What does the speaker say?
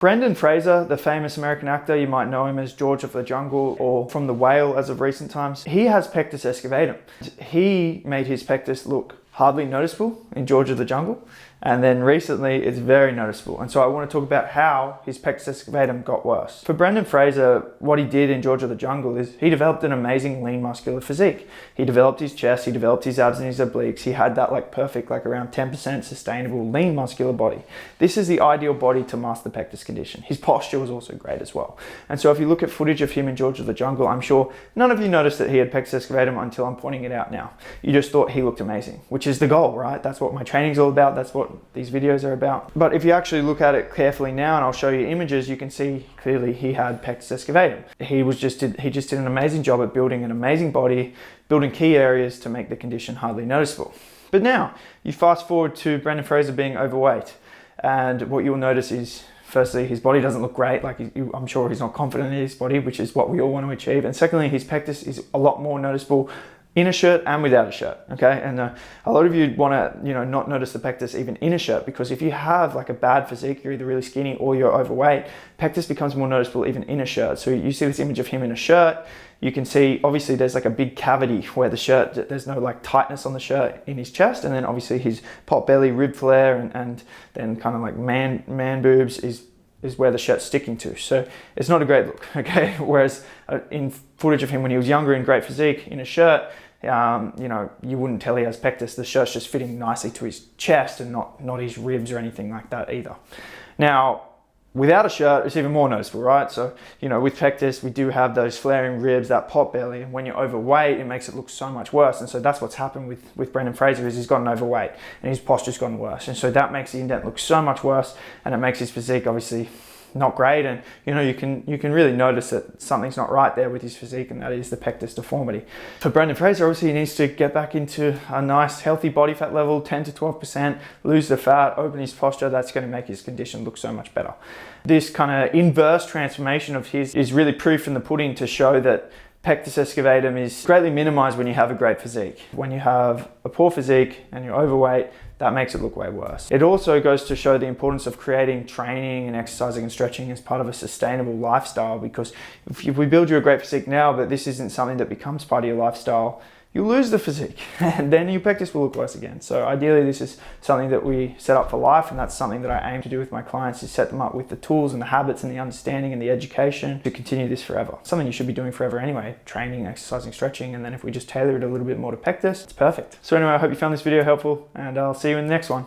Brendan Fraser, the famous American actor, you might know him as George of the Jungle or from The Whale as of recent times. He has pectus excavatum. He made his pectus look hardly noticeable in George of the Jungle, and then recently it's very noticeable. And so I want to talk about how his pectus excavatum got worse. For Brendan Fraser, what he did in George of the Jungle is he developed an amazing lean muscular physique. He developed his chest, he developed his abs and his obliques. He had that like perfect, like around 10% sustainable lean muscular body. This is the ideal body to master the pectus condition. His posture was also great as well. And so if you look at footage of him in George of the Jungle, I'm sure none of you noticed that he had pectus excavatum until I'm pointing it out now. You just thought he looked amazing, which is the goal, right? That's what my training's all about. That's what these videos are about. But if you actually look at it carefully now, and I'll show you images, you can see clearly he had pectus excavatum. He just did an amazing job at building an amazing body, building key areas to make the condition hardly noticeable. But now you fast forward to Brendan Fraser being overweight, and what you'll notice is, firstly, his body doesn't look great. Like I'm sure he's not confident in his body, which is what we all want to achieve. And secondly, his pectus is a lot more noticeable in a shirt and without a shirt, okay? And a lot of you want to, not notice the pectus even in a shirt, because if you have like a bad physique, you're either really skinny or you're overweight, pectus becomes more noticeable even in a shirt. So you see this image of him in a shirt, you can see obviously there's like a big cavity where the shirt, there's no like tightness on the shirt in his chest, and then obviously his pot belly, rib flare, and then kind of like man boobs is where the shirt's sticking to. So it's not a great look, okay? Whereas in footage of him when he was younger in great physique in a shirt, you wouldn't tell he has pectus. The shirt's just fitting nicely to his chest and not his ribs or anything like that either. Now, without a shirt, it's even more noticeable, right? So, with pectus, we do have those flaring ribs, that pot belly, and when you're overweight, it makes it look so much worse. And so that's what's happened with Brendan Fraser, is he's gotten overweight and his posture's gotten worse. And so that makes the indent look so much worse, and it makes his physique obviously not great. And you can really notice that something's not right there with his physique, and that is the pectus deformity. For Brendan Fraser, obviously he needs to get back into a nice healthy body fat level, 10 to 12%, lose the fat, open his posture. That's going to make his condition look so much better. This kind of inverse transformation of his is really proof in the pudding to show that pectus excavatum is greatly minimized when you have a great physique. When you have a poor physique and you're overweight, that makes it look way worse. It also goes to show the importance of creating training and exercising and stretching as part of a sustainable lifestyle, because if we build you a great physique now, but this isn't something that becomes part of your lifestyle, you'll lose the physique and then your pectus will look worse again. So ideally this is something that we set up for life, and that's something that I aim to do with my clients, is set them up with the tools and the habits and the understanding and the education to continue this forever. Something you should be doing forever anyway, training, exercising, stretching, and then if we just tailor it a little bit more to pectus, it's perfect. So anyway, I hope you found this video helpful, and I'll see you in the next one.